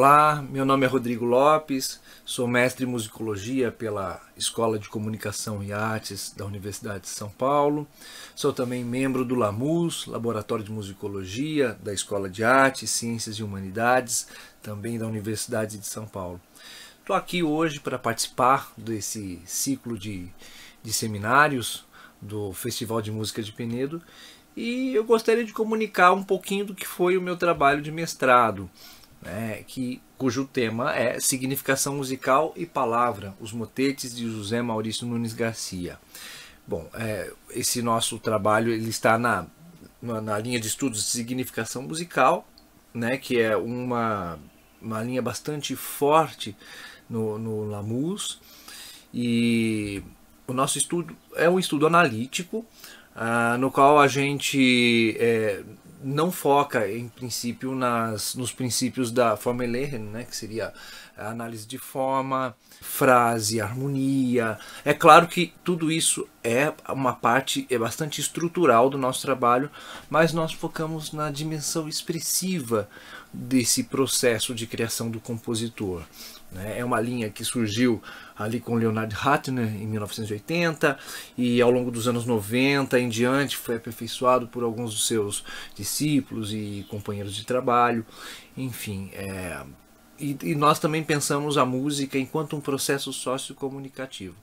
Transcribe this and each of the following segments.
Olá, meu nome é Rodrigo Lopes, sou mestre em musicologia pela Escola de Comunicação e Artes da Universidade de São Paulo. Sou também membro do LAMUS, Laboratório de Musicologia da Escola de Artes, Ciências e Humanidades, também da Universidade de São Paulo. Estou aqui hoje para participar desse ciclo de seminários do Festival de Música de Penedo e eu gostaria de comunicar um pouquinho do que foi o meu trabalho de mestrado, cujo tema é Significação Musical e Palavra, os motetes de José Maurício Nunes Garcia. Bom, esse nosso trabalho ele está na linha de estudos de significação musical, que é uma linha bastante forte no LAMUS, e o nosso estudo é um estudo analítico, no qual a gente não foca, em princípio, nos princípios da Formelehen, que seria a análise de forma, frase, harmonia. É claro que tudo isso é uma parte bastante estrutural do nosso trabalho, mas nós focamos na dimensão expressiva desse processo de criação do compositor. É uma linha que surgiu ali com Leonard Ratner em 1980 e ao longo dos anos 90 em diante foi aperfeiçoado por alguns dos seus discípulos e companheiros de trabalho. Enfim, e nós também pensamos a música enquanto um processo sociocomunicativo.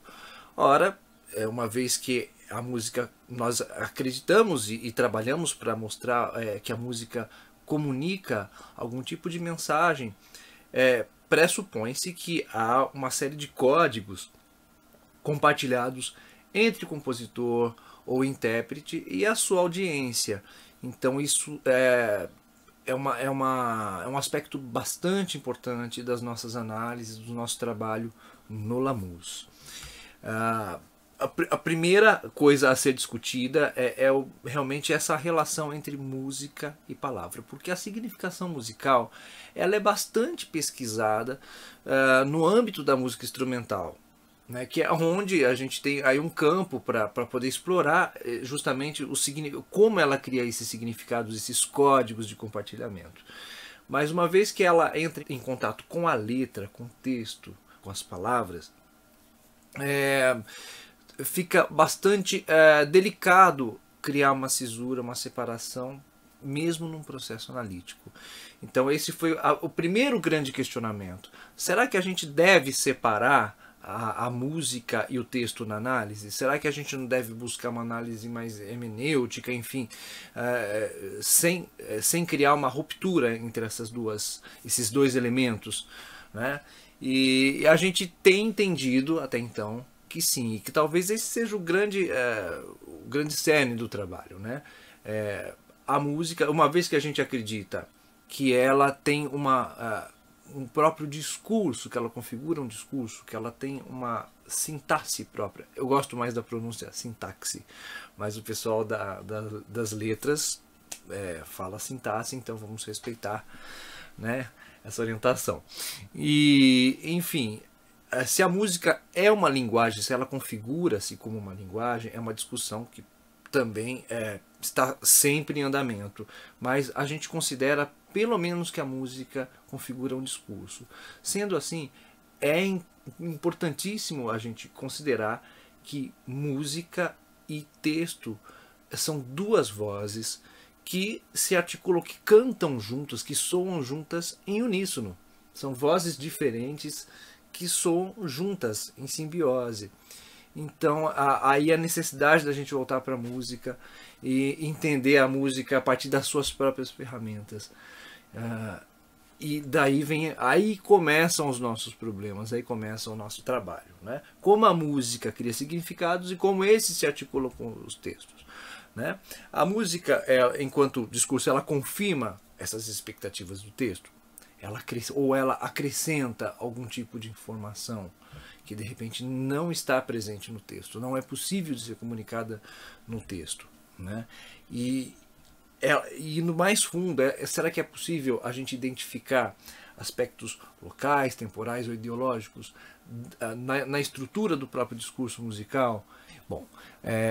Ora, uma vez que a música, nós acreditamos e trabalhamos para mostrar que a música comunica algum tipo de mensagem, pressupõe-se que há uma série de códigos compartilhados entre o compositor ou intérprete e a sua audiência. Então isso é um aspecto bastante importante das nossas análises, do nosso trabalho no LAMUS. A primeira coisa a ser discutida realmente essa relação entre música e palavra, porque a significação musical ela é bastante pesquisada no âmbito da música instrumental, que é onde a gente tem aí um campo para poder explorar justamente como ela cria esses significados, esses códigos de compartilhamento. Mas uma vez que ela entra em contato com a letra, com o texto, com as palavras, fica bastante delicado criar uma cisura, uma separação, mesmo num processo analítico. Então esse foi o primeiro grande questionamento. Será que a gente deve separar a música e o texto na análise? Será que a gente não deve buscar uma análise mais hermenêutica, enfim, sem criar uma ruptura entre esses dois elementos? E a gente tem entendido até então que sim, e que talvez esse seja o grande cerne do trabalho. A música, uma vez que a gente acredita que ela tem um próprio discurso, que ela configura um discurso, que ela tem uma sintaxe própria. Eu gosto mais da pronúncia sintaxe, mas o pessoal das letras fala sintaxe, então vamos respeitar essa orientação. E, enfim, se a música é uma linguagem, se ela configura-se como uma linguagem, é uma discussão que também está sempre em andamento, mas a gente considera pelo menos que a música configura um discurso. Sendo assim, é importantíssimo a gente considerar que música e texto são duas vozes que se articulam, que cantam juntas, que soam juntas em uníssono. São vozes diferentes que soam juntas, em simbiose. Então, aí a necessidade da gente voltar para a música e entender a música a partir das suas próprias ferramentas. E daí aí começam os nossos problemas, aí começa o nosso trabalho. Como a música cria significados e como esses se articulam com os textos. A música, enquanto discurso, ela confirma essas expectativas do texto. Ela acrescenta algum tipo de informação que de repente não está presente no texto, não é possível de ser comunicada no texto. E no mais fundo, será que é possível a gente identificar aspectos locais, temporais ou ideológicos na estrutura do próprio discurso musical? Bom,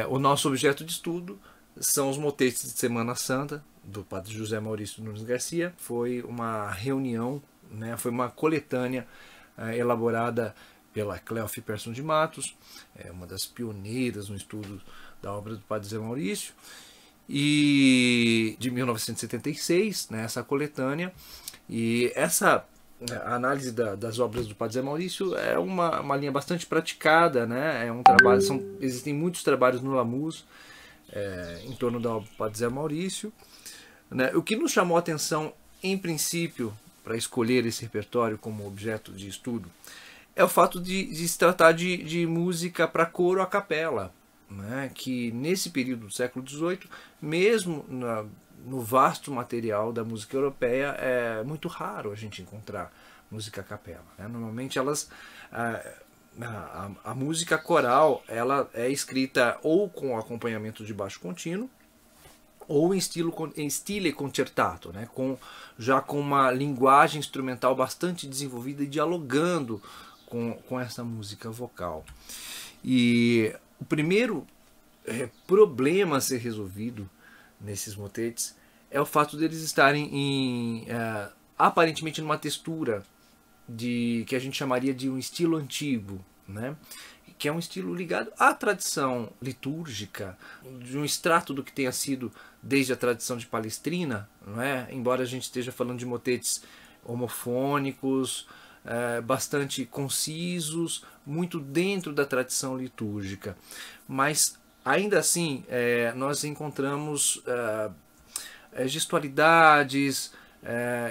o nosso objeto de estudo são os motetes de Semana Santa, do padre José Maurício Nunes Garcia. Foi uma reunião né? Foi uma coletânea elaborada pela Cleof Persson de Matos, uma das pioneiras no estudo da obra do Padre Zé Maurício, e de 1976, né, essa coletânea. E essa análise das obras do Padre Zé Maurício é uma linha bastante praticada, né? É um trabalho, existem muitos trabalhos no Lamuz em torno da obra do Padre Zé Maurício, né? O que nos chamou a atenção, em princípio, para escolher esse repertório como objeto de estudo, é o fato de se tratar de música para coro a capela, né? Que nesse período do século XVIII, mesmo no vasto material da música europeia, é muito raro a gente encontrar música a capela, né? Normalmente a música coral ela é escrita ou com acompanhamento de baixo contínuo ou em stile concertato, né? Já com uma linguagem instrumental bastante desenvolvida e dialogando com essa música vocal. E o primeiro problema a ser resolvido nesses motetes é o fato deles estarem aparentemente numa textura que a gente chamaria de um estilo antigo, né? Que é um estilo ligado à tradição litúrgica, de um extrato do que tenha sido desde a tradição de Palestrina, não é? Embora a gente esteja falando de motetes homofônicos, bastante concisos, muito dentro da tradição litúrgica. Mas, ainda assim, nós encontramos gestualidades,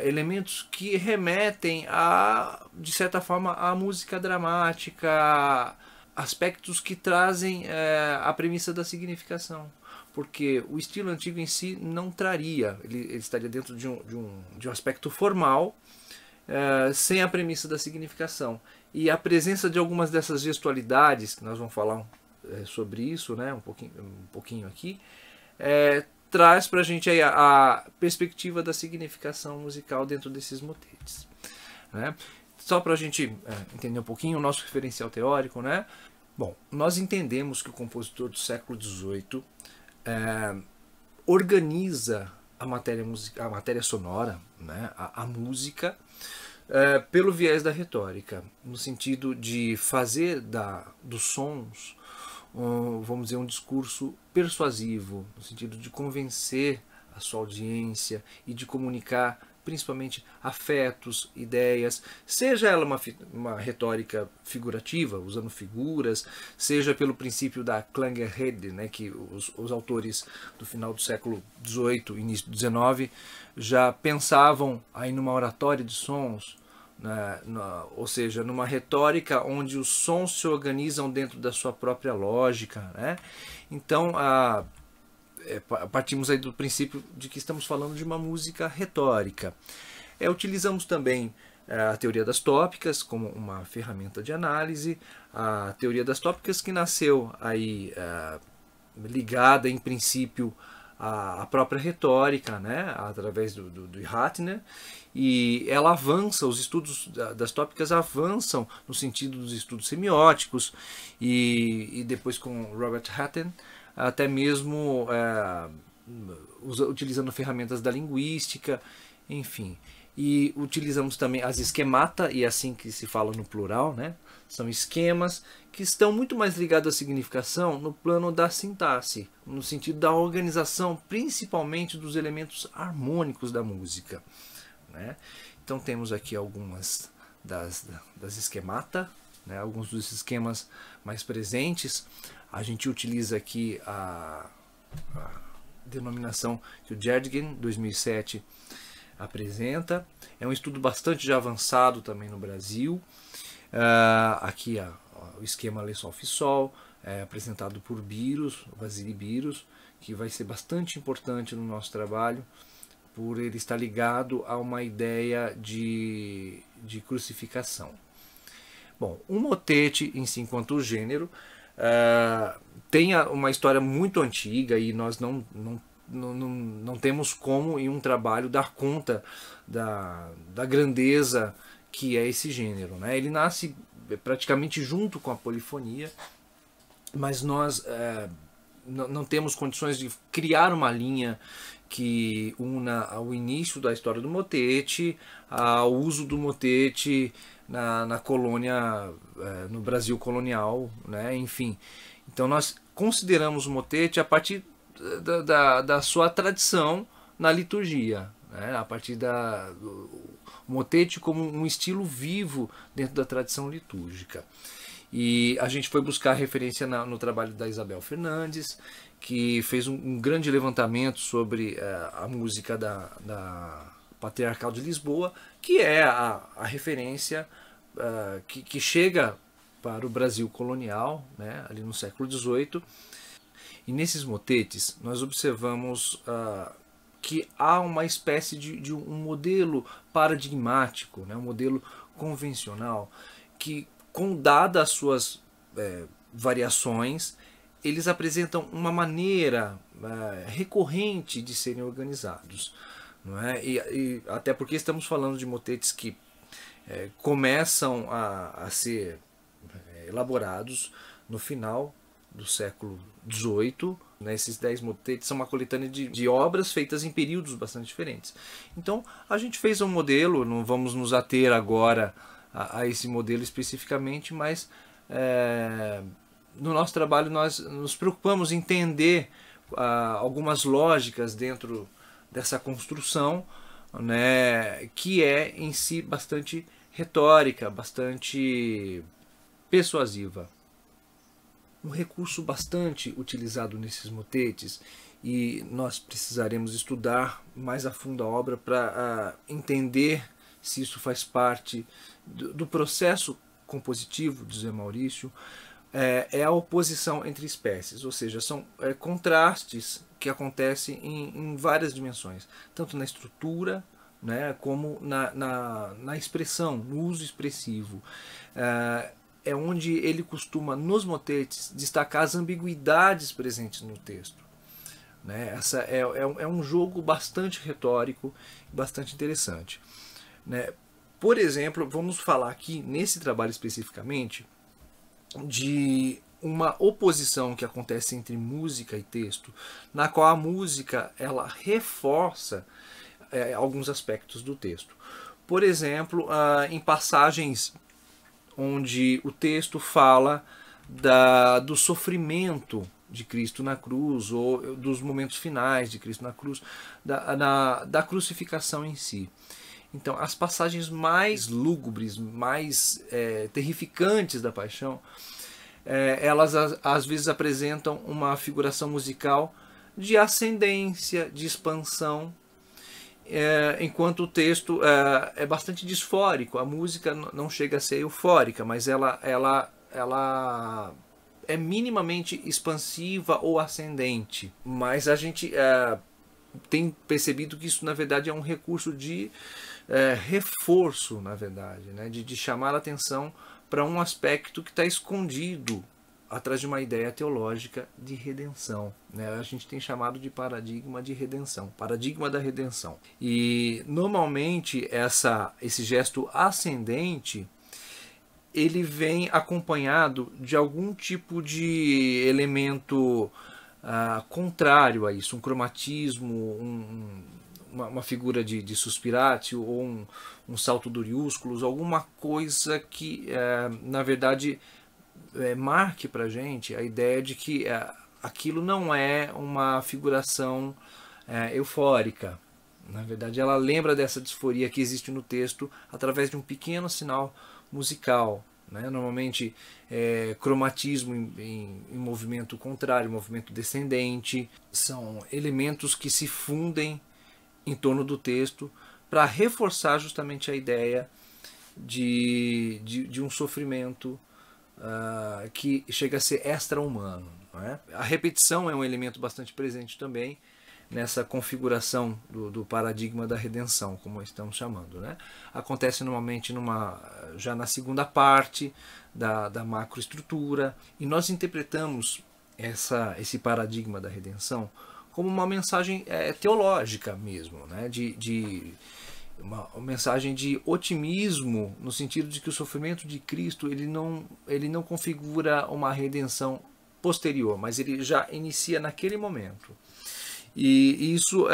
elementos que remetem, de certa forma, à música dramática, aspectos que trazem a premissa da significação. Porque o estilo antigo em si não traria, ele estaria dentro de um aspecto formal, sem a premissa da significação. E a presença de algumas dessas gestualidades, que nós vamos falar sobre isso, né, um pouquinho aqui, traz para a gente aí a perspectiva da significação musical dentro desses motetes, né? Só para a gente entender um pouquinho o nosso referencial teórico, né? Bom, nós entendemos que o compositor do século XVIII organiza a matéria sonora, né, a música, pelo viés da retórica, no sentido de fazer dos sons, vamos dizer, um discurso persuasivo, no sentido de convencer a sua audiência e de comunicar principalmente afetos, ideias, seja ela uma retórica figurativa, usando figuras, seja pelo princípio da Klangerrede, né, que os autores do final do século XVIII, início do XIX, já pensavam aí numa oratória de sons, né, ou seja, numa retórica onde os sons se organizam dentro da sua própria lógica, né? Então, partimos aí do princípio de que estamos falando de uma música retórica. Utilizamos também a teoria das tópicas como uma ferramenta de análise, a teoria das tópicas que nasceu aí ligada em princípio à própria retórica, né, através do Ratner, e ela avança, os estudos das tópicas avançam no sentido dos estudos semióticos, e depois com Robert Hatton, até mesmo utilizando ferramentas da linguística, enfim. E utilizamos também as esquemata, e é assim que se fala no plural, né? São esquemas que estão muito mais ligados à significação no plano da sintaxe, no sentido da organização, principalmente dos elementos harmônicos da música, né? Então temos aqui algumas das esquemata, né? Alguns dos esquemas mais presentes. A gente utiliza aqui a denominação que o Jerdgen, 2007, apresenta. É um estudo bastante já avançado também no Brasil. Aqui o esquema Lê Sol Fi Sol, apresentado por Vasily Biros, que vai ser bastante importante no nosso trabalho, por ele estar ligado a uma ideia de crucificação. Bom, o motete em si, enquanto gênero, tem uma história muito antiga, e nós não temos como em um trabalho dar conta da grandeza que é esse gênero, né? Ele nasce praticamente junto com a polifonia, mas nós não temos condições de criar uma linha que una o início da história do motete ao uso do motete na colônia, no Brasil colonial, né? Enfim. Então nós consideramos o motete a partir da sua tradição na liturgia, né? A partir do motete como um estilo vivo dentro da tradição litúrgica. E a gente foi buscar referência no trabalho da Isabel Fernandes, que fez um grande levantamento sobre a música da Patriarcal de Lisboa, que é a referência que chega para o Brasil colonial, né, ali no século XVIII. E nesses motetes nós observamos que há uma espécie de um modelo paradigmático, né, um modelo convencional, que, dadas as suas variações, eles apresentam uma maneira recorrente de serem organizados. Não é? E até porque estamos falando de motetes que começam a ser elaborados no final do século XVIII. Né? Esses 10 motetes são uma coletânea de obras feitas em períodos bastante diferentes. Então a gente fez um modelo, não vamos nos ater agora a esse modelo especificamente, mas no nosso trabalho nós nos preocupamos em entender algumas lógicas dentro dessa construção, né, que é em si bastante retórica, bastante persuasiva. Um recurso bastante utilizado nesses motetes, e nós precisaremos estudar mais a fundo a obra para entender se isso faz parte do processo compositivo de Zé Maurício, é a oposição entre espécies, ou seja, são contrastes que acontecem em várias dimensões, tanto na estrutura, né, como na expressão, no uso expressivo. É onde ele costuma, nos motetes, destacar as ambiguidades presentes no texto. Né? Essa é um jogo bastante retórico, bastante interessante. Né? Por exemplo, vamos falar aqui, nesse trabalho especificamente, de uma oposição que acontece entre música e texto, na qual a música ela reforça alguns aspectos do texto. Por exemplo, em passagens onde o texto fala do sofrimento de Cristo na cruz, ou dos momentos finais de Cristo na cruz, da crucificação em si. Então, as passagens mais lúgubres, mais terrificantes da paixão, elas às vezes apresentam uma figuração musical de ascendência, de expansão, enquanto o texto é bastante disfórico. A música não chega a ser eufórica, mas ela é minimamente expansiva ou ascendente. Mas a gente tem percebido que isso, na verdade, é um recurso de reforço, na verdade, né? de chamar a atenção para um aspecto que está escondido atrás de uma ideia teológica de redenção. Né? A gente tem chamado de paradigma de redenção, paradigma da redenção. E normalmente esse gesto ascendente ele vem acompanhado de algum tipo de elemento contrário a isso, um cromatismo, uma figura de suspiratio ou um salto duriúsculos, alguma coisa que na verdade marque para a gente a ideia de que aquilo não é uma figuração eufórica. Na verdade, ela lembra dessa disforia que existe no texto através de um pequeno sinal musical. Né? Normalmente, cromatismo em movimento contrário, movimento descendente, são elementos que se fundem em torno do texto para reforçar justamente a ideia de um sofrimento que chega a ser extra-humano. Não é? A repetição é um elemento bastante presente também nessa configuração do paradigma da redenção, como estamos chamando. Né? Acontece normalmente já na segunda parte da macroestrutura, e nós interpretamos esse paradigma da redenção como uma mensagem teológica mesmo, né? Uma mensagem de otimismo, no sentido de que o sofrimento de Cristo ele não configura uma redenção posterior, mas ele já inicia naquele momento. E isso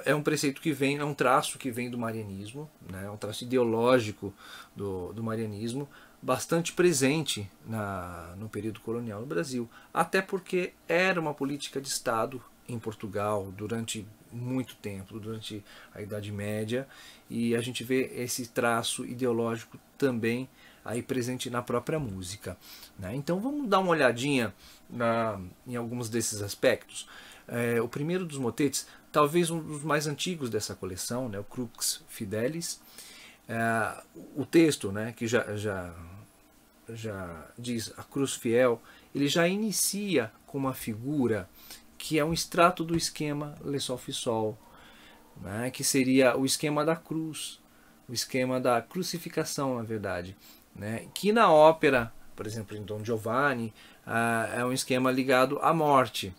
é um preceito que vem, é um traço que vem do marianismo, né? É um traço ideológico do marianismo, bastante presente no período colonial no Brasil, até porque era uma política de Estado em Portugal durante muito tempo, durante a Idade Média, e a gente vê esse traço ideológico também aí presente na própria música, né? Então vamos dar uma olhadinha em alguns desses aspectos. O primeiro dos motetes, talvez um dos mais antigos dessa coleção, né, o Crux Fidelis. O texto, né, que já diz a cruz fiel, ele já inicia com uma figura que é um extrato do esquema Le Sol Fi Sol, né, que seria o esquema da cruz, o esquema da crucificação, na verdade, né, que na ópera, por exemplo, em Dom Giovanni, é um esquema ligado à morte,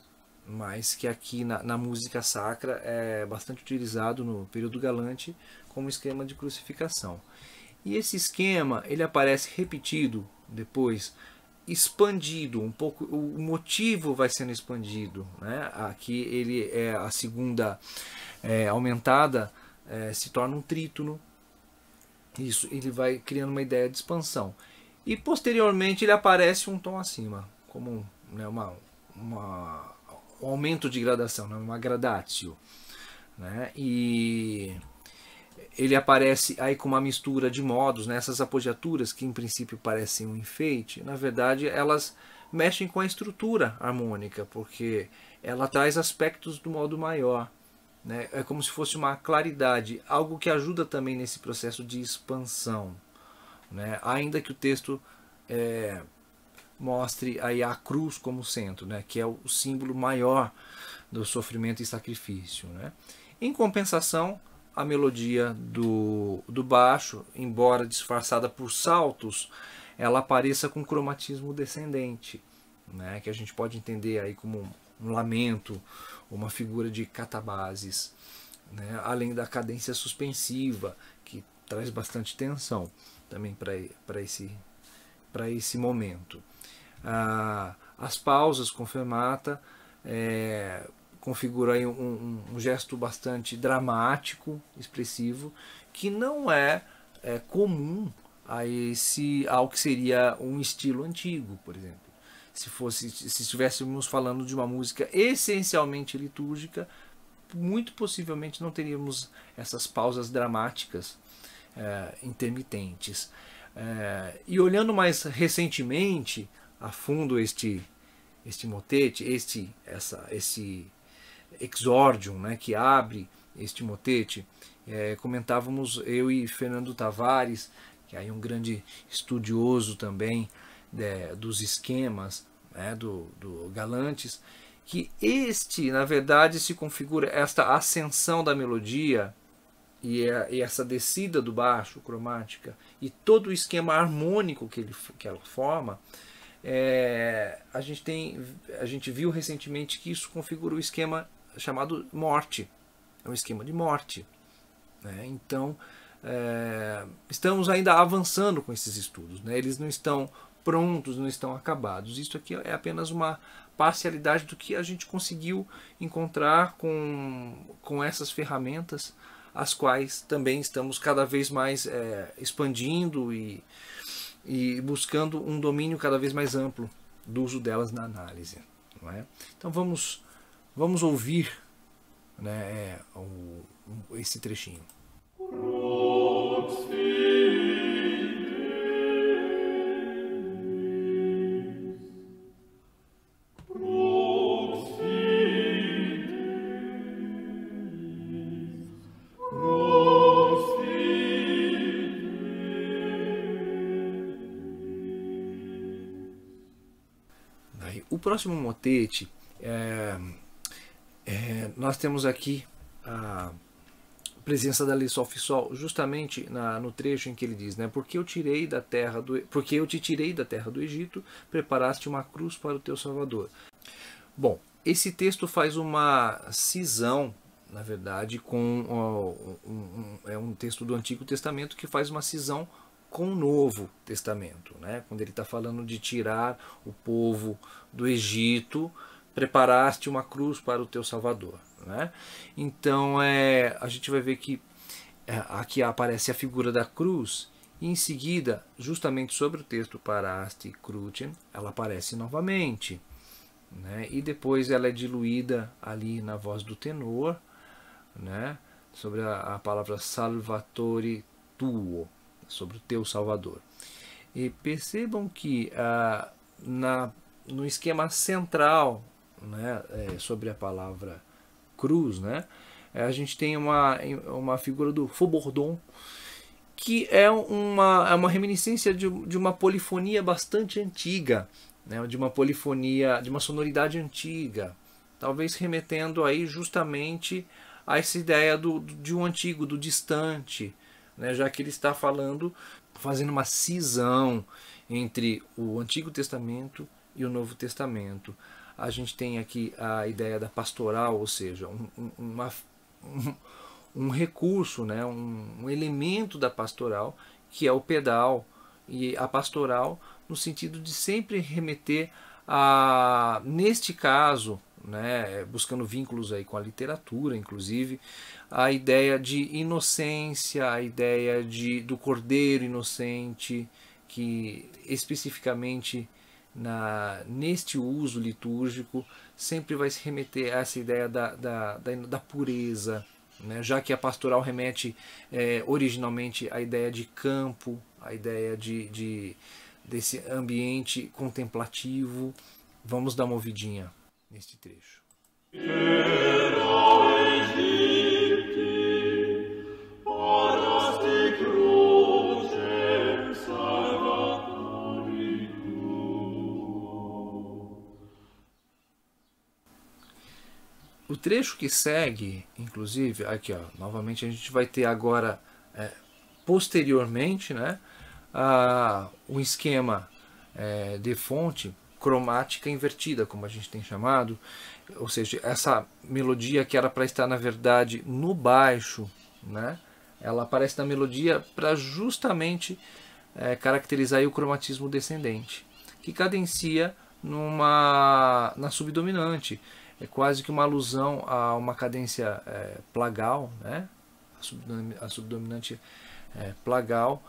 mas que aqui na música sacra é bastante utilizado no período galante como esquema de crucificação. E esse esquema ele aparece repetido depois, expandido um pouco, o motivo vai sendo expandido, né? Aqui ele é a segunda aumentada, se torna um trítono. Isso, ele vai criando uma ideia de expansão. E posteriormente ele aparece um tom acima, como né, um aumento de gradação, né, uma gradatio, né? E ele aparece aí com uma mistura de modos, né? Essas apogiaturas que em princípio parecem um enfeite, na verdade elas mexem com a estrutura harmônica, porque ela traz aspectos do modo maior, né? É como se fosse uma claridade, algo que ajuda também nesse processo de expansão, né? Ainda que o texto mostre aí a cruz como centro, né? Que é o símbolo maior do sofrimento e sacrifício, né? Em compensação, a melodia do baixo, embora disfarçada por saltos, ela apareça com cromatismo descendente, né? Que a gente pode entender aí como um lamento, uma figura de catabases, né? Além da cadência suspensiva, que traz bastante tensão também para esse momento. As pausas com fermata configura aí um gesto bastante dramático, expressivo, que não é comum ao que seria um estilo antigo, por exemplo. Se estivéssemos falando de uma música essencialmente litúrgica, muito possivelmente não teríamos essas pausas dramáticas intermitentes. E olhando mais recentemente a fundo este motete, esse exordium, né, que abre este motete, comentávamos eu e Fernando Tavares, que é um grande estudioso também dos esquemas, né, do Galantes, que na verdade se configura esta ascensão da melodia e essa descida do baixo cromática e todo o esquema harmônico que ela forma. A gente viu recentemente que isso configura o esquema chamado morte, é um esquema de morte, né? Então estamos ainda avançando com esses estudos, né? Eles não estão prontos, não estão acabados. Isso aqui é apenas uma parcialidade do que a gente conseguiu encontrar com essas ferramentas, as quais também estamos cada vez mais expandindo e buscando um domínio cada vez mais amplo do uso delas na análise, não é? Então vamos ouvir, né, esse trechinho. O próximo motete, nós temos aqui a presença da Lei Sol Fi Sol, justamente no trecho em que ele diz, né, porque eu te tirei da terra do Egito, preparaste uma cruz para o teu Salvador. Bom, esse texto faz uma cisão, na verdade, é um texto do Antigo Testamento que faz uma cisão com o Novo Testamento, né? Quando ele está falando de tirar o povo do Egito, preparaste uma cruz para o teu Salvador, né? Então a gente vai ver que aqui aparece a figura da cruz, e em seguida, justamente sobre o texto Parasti Crucem, ela aparece novamente, né? E depois ela é diluída ali na voz do tenor, né? Sobre a palavra Salvatore tuo, sobre o teu Salvador. E percebam que no esquema central, né, sobre a palavra cruz, né, a gente tem uma figura do Faux-Bourdon, que é uma reminiscência de uma polifonia bastante antiga, né, de uma polifonia, de uma sonoridade antiga, talvez remetendo aí justamente a essa ideia de um antigo, do distante, né, já que ele está fazendo uma cisão entre o Antigo Testamento e o Novo Testamento. A gente tem aqui a ideia da pastoral, ou seja, um recurso, né, um elemento da pastoral, que é o pedal, e a pastoral no sentido de sempre remeter neste caso, né, buscando vínculos aí com a literatura, inclusive, a ideia de inocência, a ideia do cordeiro inocente, que especificamente neste uso litúrgico sempre vai se remeter a essa ideia da pureza, né? Já que a pastoral remete originalmente à ideia de campo, a ideia desse ambiente contemplativo. Vamos dar uma ouvidinha neste trecho. O trecho que segue, inclusive, aqui ó, novamente a gente vai ter agora, posteriormente, né, um esquema de fonte cromática invertida, como a gente tem chamado, ou seja, essa melodia que era para estar na verdade no baixo, né, ela aparece na melodia para justamente caracterizar aí o cromatismo descendente, que cadencia na subdominante. É quase que uma alusão a uma cadência plagal, né? A subdominante plagal,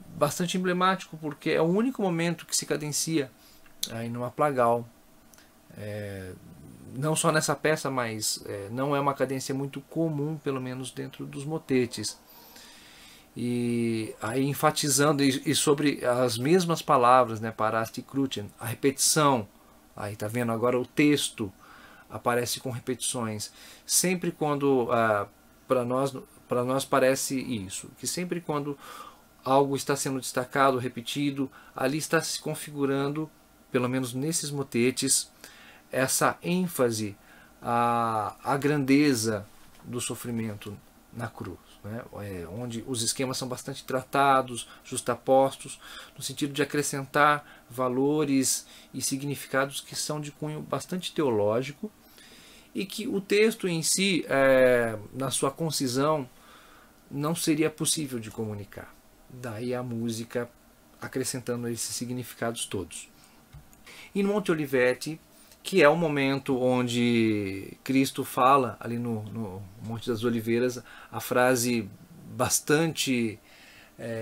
bastante emblemático, porque é o único momento que se cadencia aí numa plagal. Não só nessa peça, mas não é uma cadência muito comum, pelo menos dentro dos motetes. E aí enfatizando e sobre as mesmas palavras, né, Parasti Crucem, a repetição. Aí tá vendo agora o texto aparece com repetições. Sempre quando para nós parece isso, que sempre quando algo está sendo destacado, repetido, ali está se configurando, pelo menos nesses motetes, essa ênfase à grandeza do sofrimento na cruz, né? Onde os esquemas são bastante tratados, justapostos, no sentido de acrescentar valores e significados que são de cunho bastante teológico, e que o texto em si, na sua concisão, não seria possível de comunicar. Daí a música acrescentando esses significados todos. E no Monte Olivetti, que é o momento onde Cristo fala, ali no Monte das Oliveiras, a frase bastante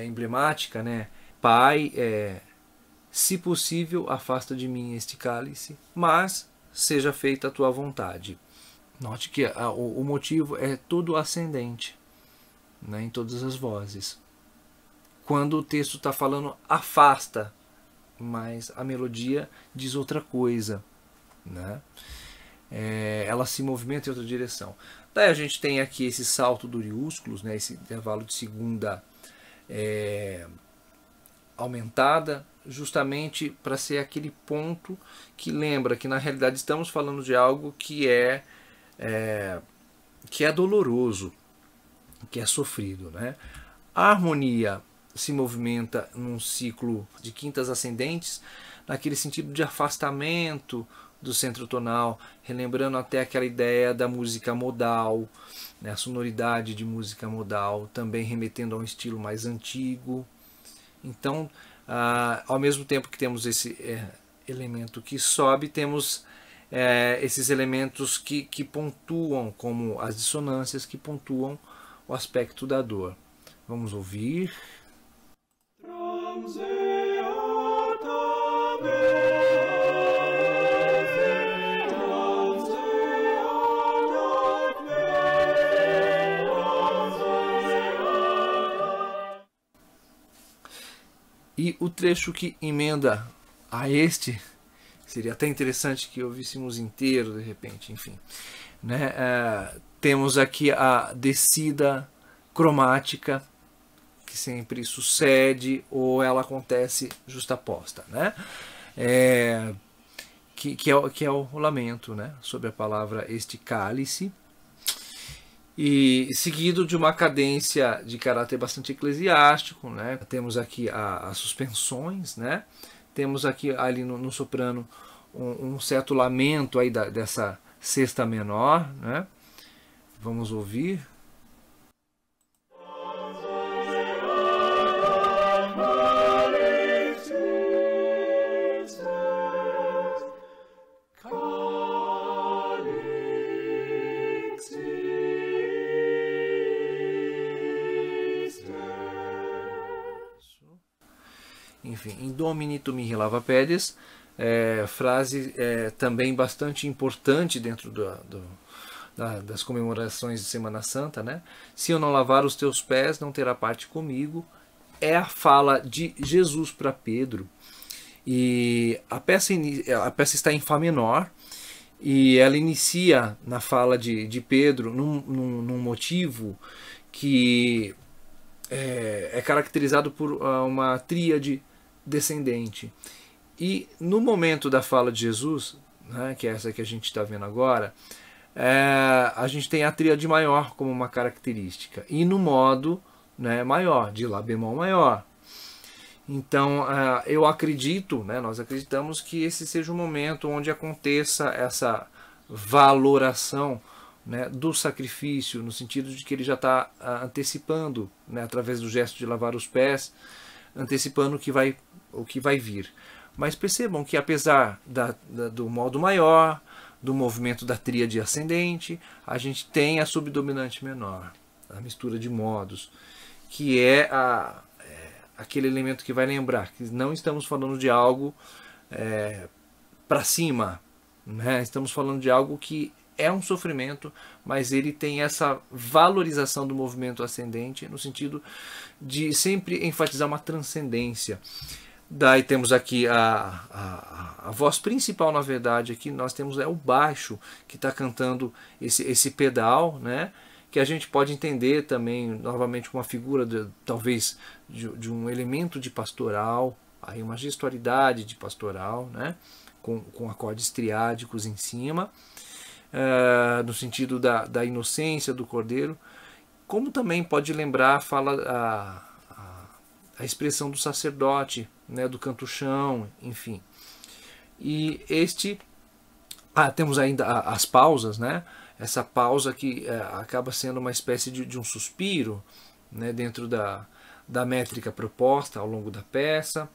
emblemática, né? Pai, se possível, afasta de mim este cálice, mas seja feita a tua vontade. Note que o motivo é todo ascendente, né, em todas as vozes. Quando o texto está falando afasta, mas a melodia diz outra coisa, né? Ela se movimenta em outra direção. Daí a gente tem aqui esse salto do Iúsculos, né, esse intervalo de segunda aumentada, justamente para ser aquele ponto que lembra que na realidade estamos falando de algo que é doloroso, que é sofrido, né? A harmonia se movimenta num ciclo de quintas ascendentes, naquele sentido de afastamento do centro tonal, relembrando até aquela ideia da música modal, né, a sonoridade de música modal, também remetendo a um estilo mais antigo. Então, ao mesmo tempo que temos esse elemento que sobe, temos esses elementos que pontuam, como as dissonâncias, que pontuam o aspecto da dor. Vamos ouvir. E o trecho que emenda a este, seria até interessante que ouvíssemos inteiro de repente, enfim. Né? Temos aqui a descida cromática, que sempre sucede ou ela acontece justaposta. Né? Que é o lamento, né? Sobre a palavra este cálice. E seguido de uma cadência de caráter bastante eclesiástico, né? Temos aqui as suspensões, né? Temos aqui ali no soprano um certo lamento aí dessa sexta menor, né? Vamos ouvir. Enfim, em Domini tu mihi lava pedes, frase também bastante importante dentro das comemorações de Semana Santa, né? Se eu não lavar os teus pés, não terá parte comigo. É a fala de Jesus para Pedro. E a peça está em Fá menor, e ela inicia na fala de Pedro num motivo que é caracterizado por uma tríade descendente. E no momento da fala de Jesus, né, que é essa que a gente está vendo agora, a gente tem a tríade maior como uma característica, e no modo, né, maior, de Lá bemol maior. Então eu acredito, né, nós acreditamos que esse seja o momento onde aconteça essa valoração, né, do sacrifício, no sentido de que ele já está antecipando, né, através do gesto de lavar os pés, antecipando o que vai vir. Mas percebam que apesar do modo maior, do movimento da tríade ascendente, a gente tem a subdominante menor, a mistura de modos, que é aquele elemento que vai lembrar que não estamos falando de algo para cima, né? Estamos falando de algo que é um sofrimento, mas ele tem essa valorização do movimento ascendente, no sentido de sempre enfatizar uma transcendência. Daí temos aqui a voz principal, na verdade, aqui nós temos o baixo, que está cantando esse pedal, né? Que a gente pode entender também, novamente, com uma figura, talvez, de um elemento de pastoral, aí uma gestualidade de pastoral, né? Com acordes triádicos em cima, no sentido da inocência do cordeiro, como também pode lembrar a expressão do sacerdote, né, do canto-chão, enfim. E temos ainda as pausas, né? Essa pausa que acaba sendo uma espécie de um suspiro, né, dentro da métrica proposta ao longo da peça.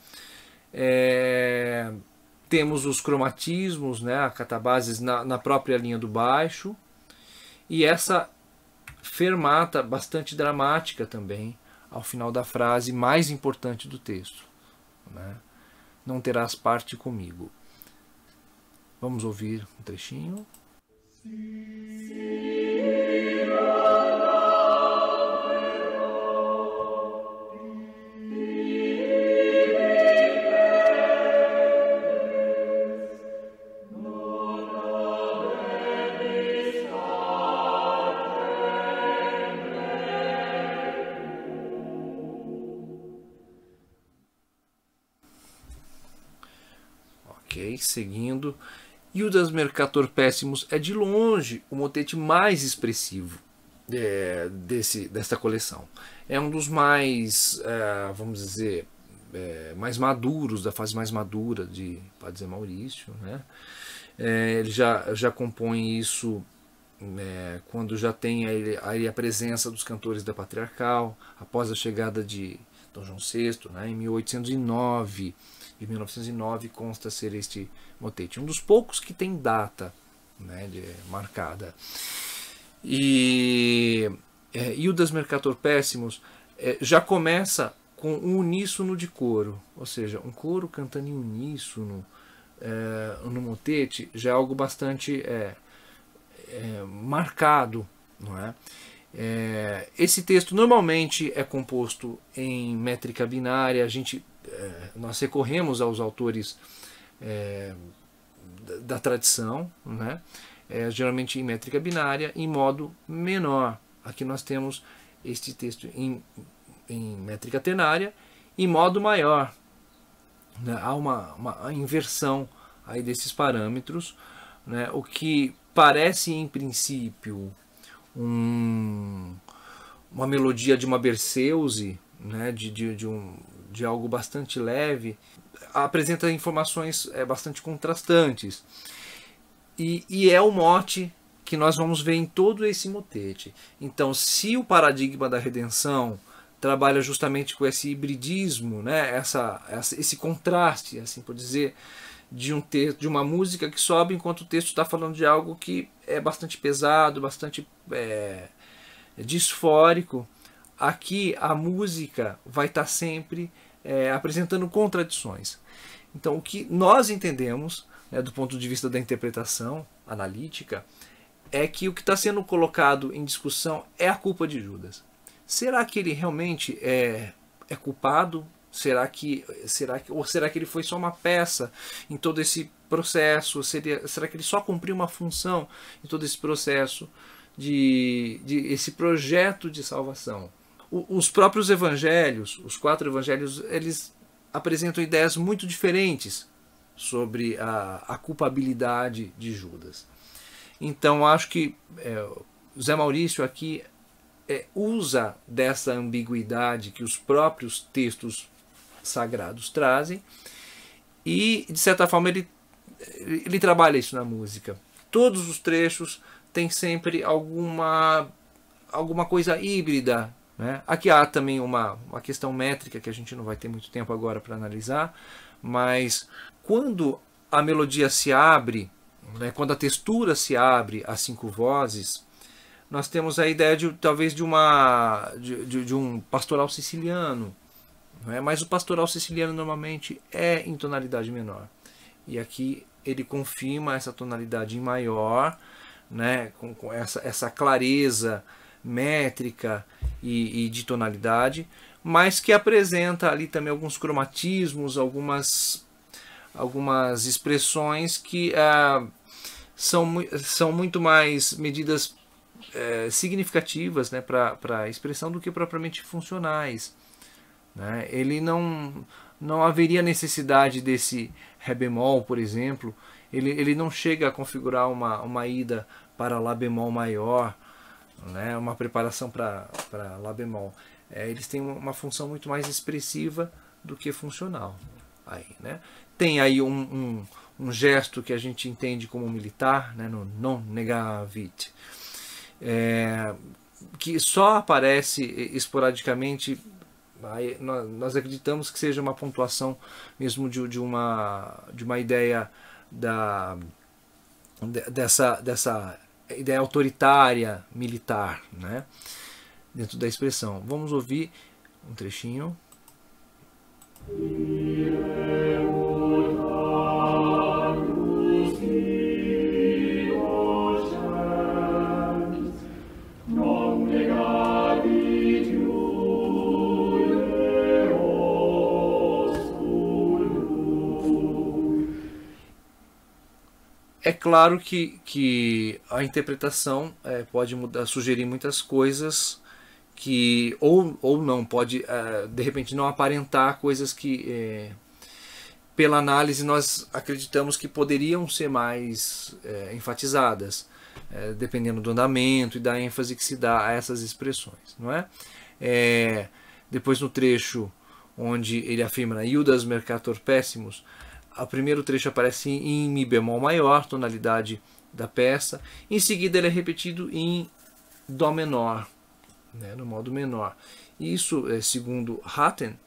Temos os cromatismos, né, catabases na própria linha do baixo, e essa fermata bastante dramática também ao final da frase mais importante do texto, né? Não terás parte comigo. Vamos ouvir um trechinho. Seguindo, Iudas Mercator Pésimos é de longe o motete mais expressivo desta coleção. É um dos mais, vamos dizer, mais maduros, da fase mais madura de Padre Zé Maurício, né? Ele já compõe isso quando já tem a presença dos cantores da Patriarcal, após a chegada Dom João VI, né, em 1809. De 1909 consta ser este motete, um dos poucos que tem data, né, marcada. E o Das Mercator Pessimus já começa com um uníssono de coro, ou seja, um coro cantando em uníssono no motete já é algo bastante marcado, não é? Esse texto normalmente é composto em métrica binária. Nós recorremos aos autores da tradição, né? Geralmente em métrica binária, em modo menor. Aqui nós temos este texto em métrica ternária, em modo maior, né? Há uma inversão aí desses parâmetros, né? O que parece em princípio uma melodia de uma Berceuse, né? de algo bastante leve, apresenta informações bastante contrastantes. E é o mote que nós vamos ver em todo esse motete. Então, se o paradigma da redenção trabalha justamente com esse hibridismo, né, esse contraste, assim por dizer, de uma música que sobe enquanto o texto está falando de algo que é bastante pesado, bastante disfórico, aqui a música vai estar sempre apresentando contradições. Então, o que nós entendemos, né, do ponto de vista da interpretação analítica, é que o que está sendo colocado em discussão é a culpa de Judas. Será que ele realmente é culpado? Ou será que ele foi só uma peça em todo esse processo? Será que ele só cumpriu uma função em todo esse processo de esse projeto de salvação? Os próprios evangelhos, os 4 evangelhos, eles apresentam ideias muito diferentes sobre a culpabilidade de Judas. Então acho que Zé Maurício aqui usa dessa ambiguidade que os próprios textos sagrados trazem e, de certa forma, ele trabalha isso na música. Todos os trechos têm sempre alguma coisa híbrida, né? Aqui há também uma questão métrica que a gente não vai ter muito tempo agora para analisar, mas quando a melodia se abre, né, quando a textura se abre às 5 vozes, nós temos a ideia talvez de um pastoral siciliano, né? Mas o pastoral siciliano normalmente é em tonalidade menor. E aqui ele confirma essa tonalidade em maior, né, com essa clareza métrica e de tonalidade, mas que apresenta ali também alguns cromatismos, algumas expressões que são muito mais medidas significativas, né, para a expressão do que propriamente funcionais, né? Ele não haveria necessidade desse Ré bemol, por exemplo. Ele não chega a configurar uma ida para Lá bemol maior, né, uma preparação para Lá bemol. Eles têm uma função muito mais expressiva do que funcional. Aí, né? Tem aí um gesto que a gente entende como militar, né, no non negavit, que só aparece esporadicamente. Aí nós acreditamos que seja uma pontuação mesmo de uma ideia dessa ideia autoritária militar, né, dentro da expressão. Vamos ouvir um trechinho. É claro que a interpretação pode sugerir muitas coisas que ou não pode de repente não aparentar coisas que pela análise nós acreditamos que poderiam ser mais enfatizadas, dependendo do andamento e da ênfase que se dá a essas expressões, não é? Depois no trecho onde ele afirma na Iudas Mercator Pessimus, o primeiro trecho aparece em Mi bemol maior, tonalidade da peça. Em seguida ele é repetido em Dó menor, né, no modo menor. Isso, segundo Hatten,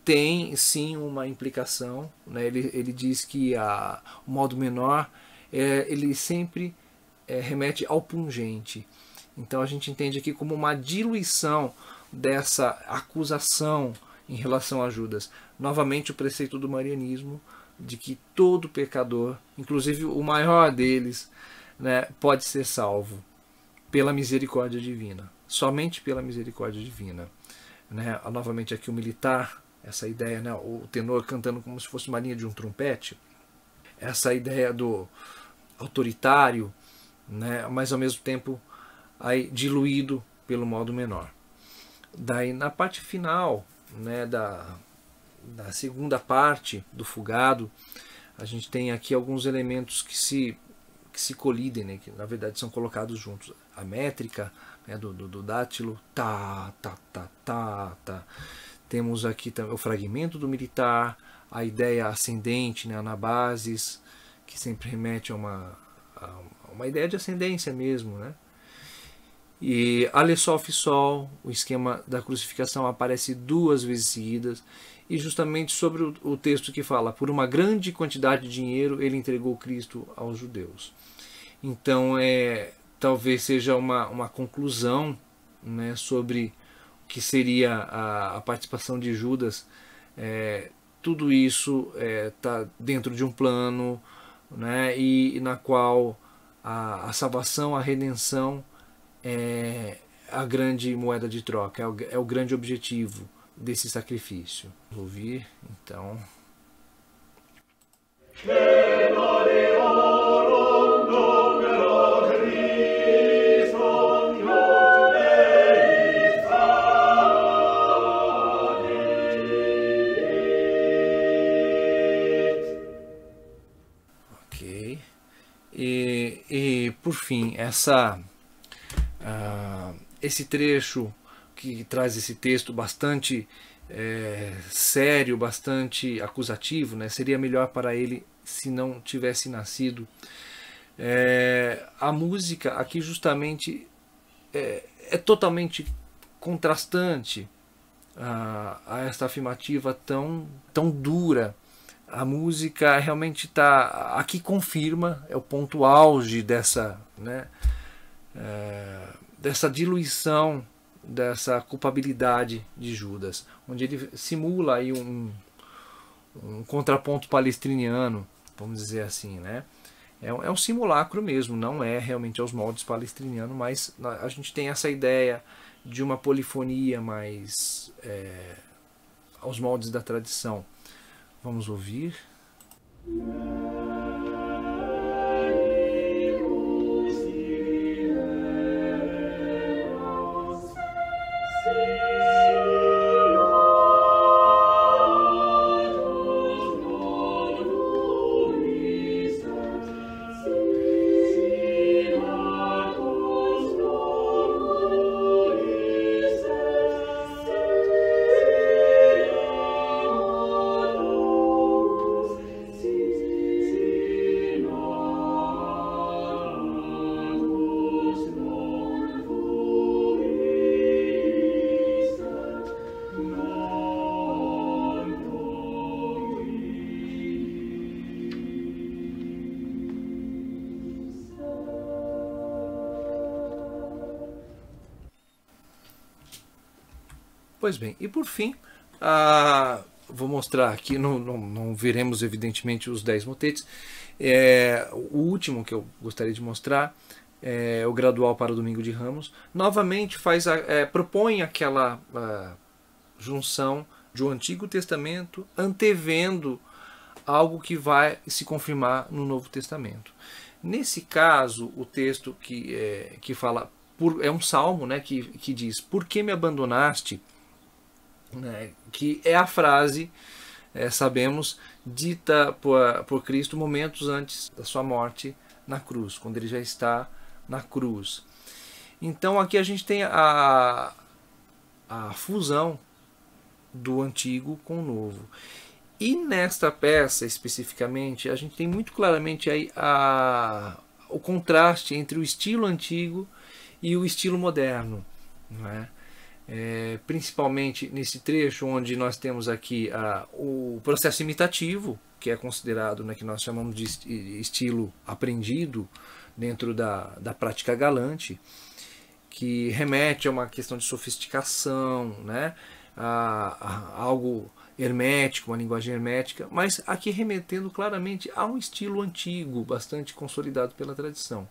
tem sim uma implicação, né? Ele diz que o modo menor ele sempre remete ao pungente. Então a gente entende aqui como uma diluição dessa acusação em relação a Judas. Novamente o preceito do marianismo de que todo pecador, inclusive o maior deles, né, pode ser salvo pela misericórdia divina, somente pela misericórdia divina. Né? Novamente aqui o militar, essa ideia, né, o tenor cantando como se fosse uma linha de um trompete, essa ideia do autoritário, né, mas ao mesmo tempo aí diluído pelo modo menor. Daí na parte final, né, da segunda parte do fugado, a gente tem aqui alguns elementos que se colidem, né, que na verdade são colocados juntos. A métrica, né, do dátilo, tá, tá, tá, tá, tá. Temos aqui também o fragmento do militar, a ideia ascendente, né, anabasis, que sempre remete a uma ideia de ascendência mesmo, né? E Ale, Sol, Fi, Sol, o esquema da crucificação aparece 2 vezes seguidas, e justamente sobre o texto que fala, por uma grande quantidade de dinheiro ele entregou Cristo aos judeus. Então talvez seja uma conclusão, né, sobre o que seria a participação de Judas. Tudo isso está dentro de um plano, né, e na qual a salvação, a redenção é a grande moeda de troca, é o grande objetivo desse sacrifício. Vou ouvir, então. Ok. E por fim, esse trecho que traz esse texto bastante sério, bastante acusativo, né? Seria melhor para ele se não tivesse nascido. A música aqui justamente é totalmente contrastante a esta afirmativa tão dura. A música realmente está aqui, confirma, é o ponto auge dessa, né, dessa diluição, dessa culpabilidade de Judas, onde ele simula aí um contraponto palestriniano, vamos dizer assim, né? É um simulacro mesmo, não é realmente aos moldes palestrinianos, mas a gente tem essa ideia de uma polifonia mais aos moldes da tradição. Vamos ouvir. Pois bem, e por fim, vou mostrar aqui, não veremos evidentemente os 10 motetes. O último que eu gostaria de mostrar é o Gradual para o Domingo de Ramos. Novamente propõe aquela junção do Antigo Testamento antevendo algo que vai se confirmar no Novo Testamento. Nesse caso, o texto que fala, é um salmo, né, que diz: "Por que me abandonaste?", né, que é a frase, sabemos, dita por Cristo momentos antes da sua morte na cruz, quando ele já está na cruz. Então aqui a gente tem a fusão do antigo com o novo. E nesta peça especificamente, a gente tem muito claramente aí o contraste entre o estilo antigo e o estilo moderno, não é? principalmente nesse trecho onde nós temos aqui o processo imitativo, que é considerado, né, que nós chamamos de estilo aprendido dentro da prática galante, que remete a uma questão de sofisticação, né, a algo hermético, uma linguagem hermética, mas aqui remetendo claramente a um estilo antigo, bastante consolidado pela tradição,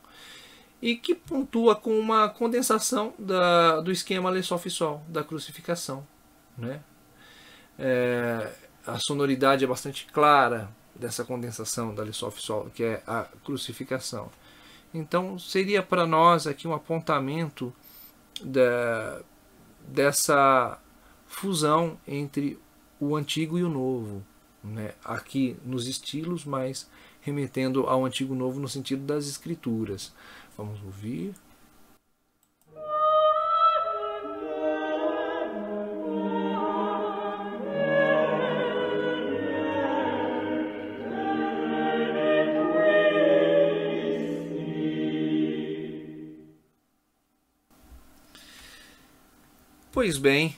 e que pontua com uma condensação do esquema Lê, Sol, Fi, Sol, da crucificação, né? A sonoridade é bastante clara dessa condensação da Lê, Sol, Fi, Sol, que é a crucificação. Então seria para nós aqui um apontamento dessa fusão entre o antigo e o novo, né? Aqui nos estilos, mas remetendo ao antigo e novo no sentido das escrituras. Vamos ouvir. Pois bem,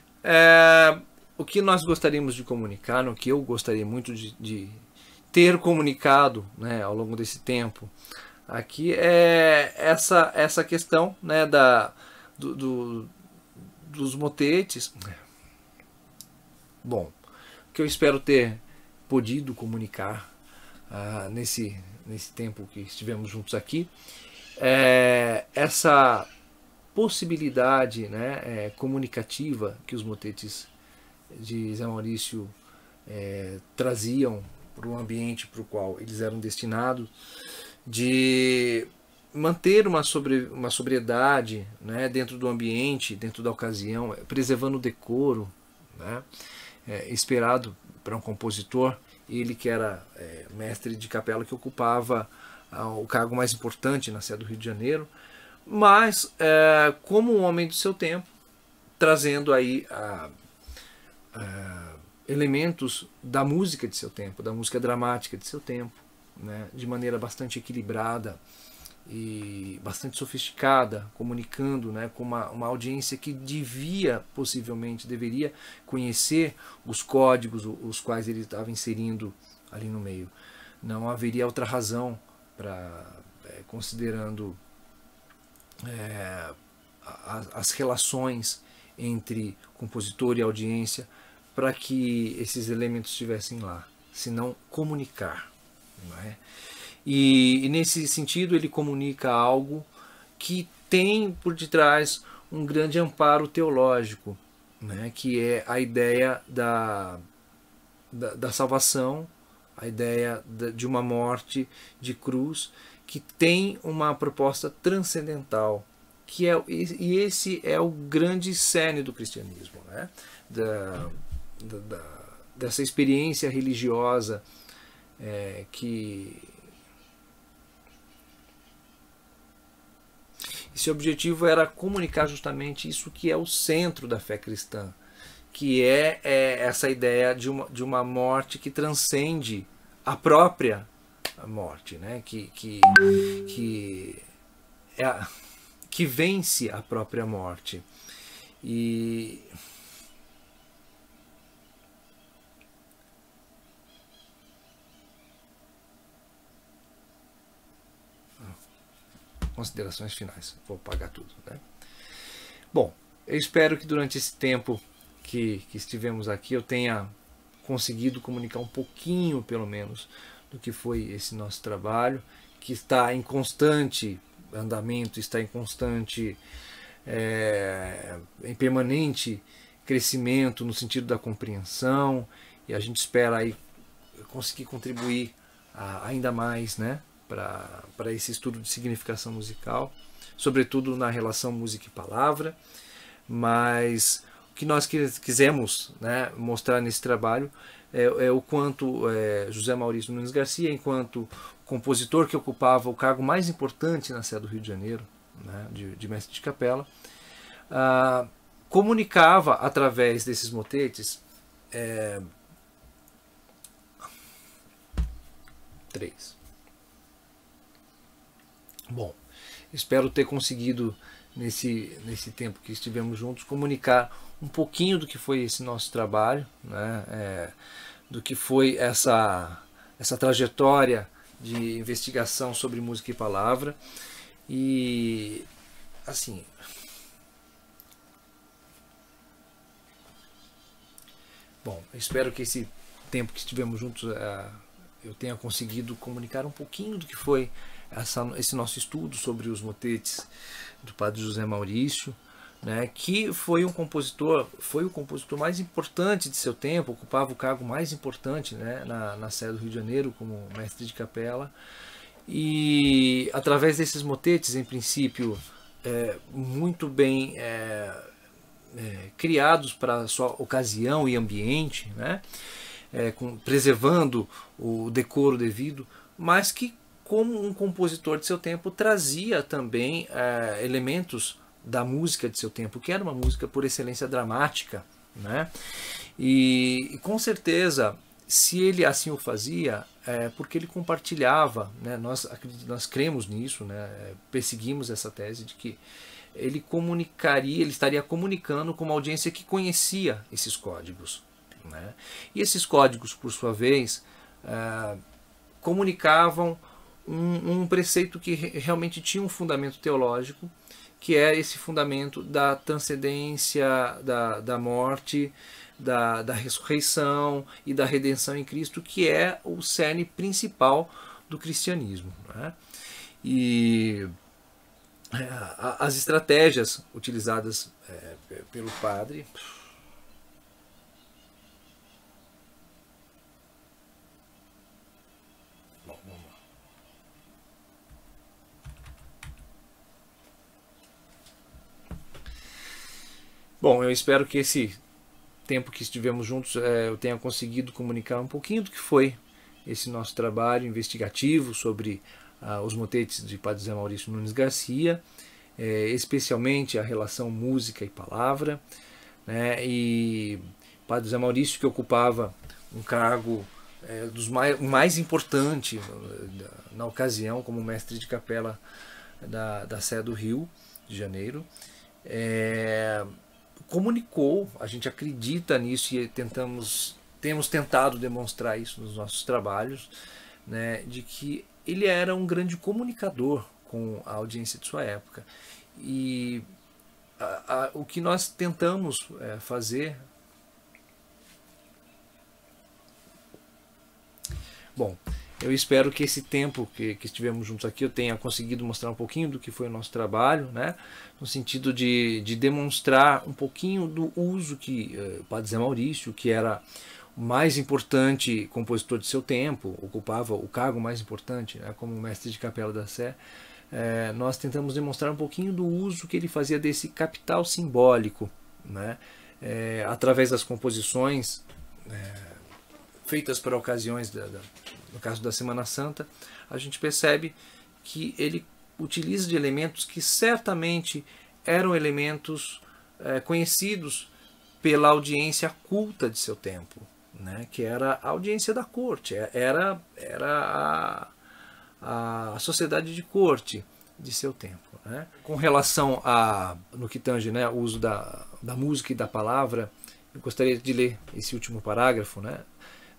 o que nós gostaríamos de comunicar, o que eu gostaria muito de ter comunicado, né, ao longo desse tempo, aqui é essa questão, né, dos motetes. Bom, o que eu espero ter podido comunicar nesse tempo que estivemos juntos aqui é essa possibilidade, né, comunicativa que os motetes de Zé Maurício traziam para o ambiente para o qual eles eram destinados, de manter uma sobriedade, né, dentro do ambiente, dentro da ocasião, preservando o decoro, né, esperado para um compositor, ele que era mestre de capela, que ocupava o cargo mais importante na sede do Rio de Janeiro, mas como um homem do seu tempo, trazendo aí elementos da música de seu tempo, da música dramática de seu tempo, né, de maneira bastante equilibrada e bastante sofisticada, comunicando, né, com uma audiência que possivelmente deveria conhecer os códigos os quais ele estava inserindo ali no meio. Não haveria outra razão para, considerando as relações entre compositor e audiência, para que esses elementos estivessem lá, senão comunicar. Não é? E nesse sentido ele comunica algo que tem por detrás um grande amparo teológico, né, que é a ideia da salvação, a ideia de uma morte de cruz, que tem uma proposta transcendental, e esse é o grande cerne do cristianismo, né, dessa experiência religiosa que esse objetivo era comunicar justamente isso que é o centro da fé cristã, que é essa ideia de uma morte que transcende a própria morte, né? que vence a própria morte. E considerações finais, vou apagar tudo, né? Bom, eu espero que durante esse tempo que estivemos aqui eu tenha conseguido comunicar um pouquinho, pelo menos, do que foi esse nosso trabalho, que está em constante andamento, está em constante, em permanente crescimento no sentido da compreensão, e a gente espera aí conseguir contribuir ainda mais, né, para esse estudo de significação musical, sobretudo na relação música e palavra. Mas o que nós quisemos, né, mostrar nesse trabalho é o quanto José Maurício Nunes Garcia, enquanto compositor que ocupava o cargo mais importante na sede do Rio de Janeiro, né, de mestre de capela, comunicava através desses motetes três. Bom, espero ter conseguido nesse tempo que estivemos juntos comunicar um pouquinho do que foi esse nosso trabalho, né? Do que foi essa trajetória de investigação sobre música e palavra. E assim, bom, espero que esse tempo que estivemos juntos eu tenha conseguido comunicar um pouquinho do que foi esse nosso estudo sobre os motetes do Padre José Maurício, né, que foi o compositor mais importante de seu tempo, ocupava o cargo mais importante, né, na Sé do Rio de Janeiro como mestre de capela. E através desses motetes, em princípio, muito bem criados para a sua ocasião e ambiente, né, preservando o decoro devido, mas que, como um compositor de seu tempo, trazia também elementos da música de seu tempo, que era uma música por excelência dramática, né? E com certeza, se ele assim o fazia, porque ele compartilhava, né? Nós cremos nisso, né? Perseguimos essa tese de que ele estaria comunicando com uma audiência que conhecia esses códigos, né? E esses códigos, por sua vez, comunicavam um preceito que realmente tinha um fundamento teológico, que é esse fundamento da transcendência, da morte, da ressurreição e da redenção em Cristo, que é o cerne principal do cristianismo, né? E as estratégias utilizadas pelo padre... Bom, eu espero que esse tempo que estivemos juntos eu tenha conseguido comunicar um pouquinho do que foi esse nosso trabalho investigativo sobre os motetes de Padre José Maurício Nunes Garcia, especialmente a relação música e palavra, né? E Padre José Maurício, que ocupava um cargo mais importante na ocasião como mestre de capela da Sé do Rio de Janeiro, comunicou, a gente acredita nisso e temos tentado demonstrar isso nos nossos trabalhos, né, de que ele era um grande comunicador com a audiência de sua época. E o que nós tentamos fazer... Bom, eu espero que esse tempo que estivemos juntos aqui eu tenha conseguido mostrar um pouquinho do que foi o nosso trabalho, né? No sentido de demonstrar um pouquinho do uso que o Padre José Maurício, que era o mais importante compositor de seu tempo, ocupava o cargo mais importante, né, como mestre de capela da Sé, nós tentamos demonstrar um pouquinho do uso que ele fazia desse capital simbólico, né, através das composições feitas para ocasiões, no caso da Semana Santa, a gente percebe que ele utiliza de elementos que certamente eram elementos conhecidos pela audiência culta de seu tempo, né, que era a audiência da corte, era a sociedade de corte de seu tempo, né. Com relação no que tange, né, o uso da música e da palavra, eu gostaria de ler esse último parágrafo, né.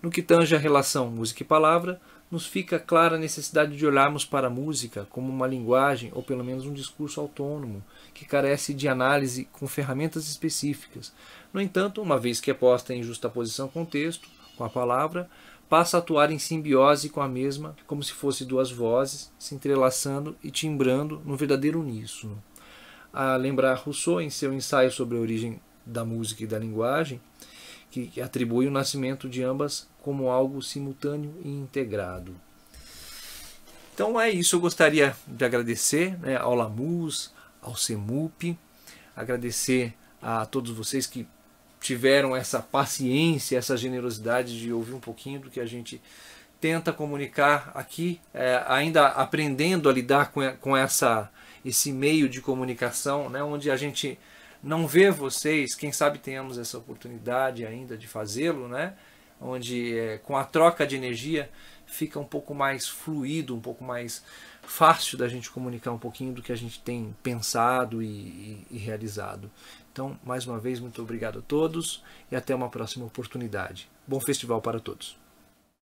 No que tange a relação música e palavra, nos fica clara a necessidade de olharmos para a música como uma linguagem ou pelo menos um discurso autônomo, que carece de análise com ferramentas específicas. No entanto, uma vez que é posta em justaposição com o texto, com a palavra, passa a atuar em simbiose com a mesma, como se fosse duas vozes, se entrelaçando e timbrando num verdadeiro uníssono. A lembrar Rousseau em seu ensaio sobre a origem da música e da linguagem, que atribui o nascimento de ambas como algo simultâneo e integrado. Então é isso, eu gostaria de agradecer, né, ao Lamus, ao CEMUP, agradecer a todos vocês que tiveram essa paciência, essa generosidade de ouvir um pouquinho do que a gente tenta comunicar aqui, ainda aprendendo a lidar com esse meio de comunicação, né, onde a gente não vê vocês, quem sabe tenhamos essa oportunidade ainda de fazê-lo, né? Onde com a troca de energia fica um pouco mais fluido, um pouco mais fácil da gente comunicar um pouquinho do que a gente tem pensado e realizado. Então, mais uma vez, muito obrigado a todos e até uma próxima oportunidade. Bom festival para todos.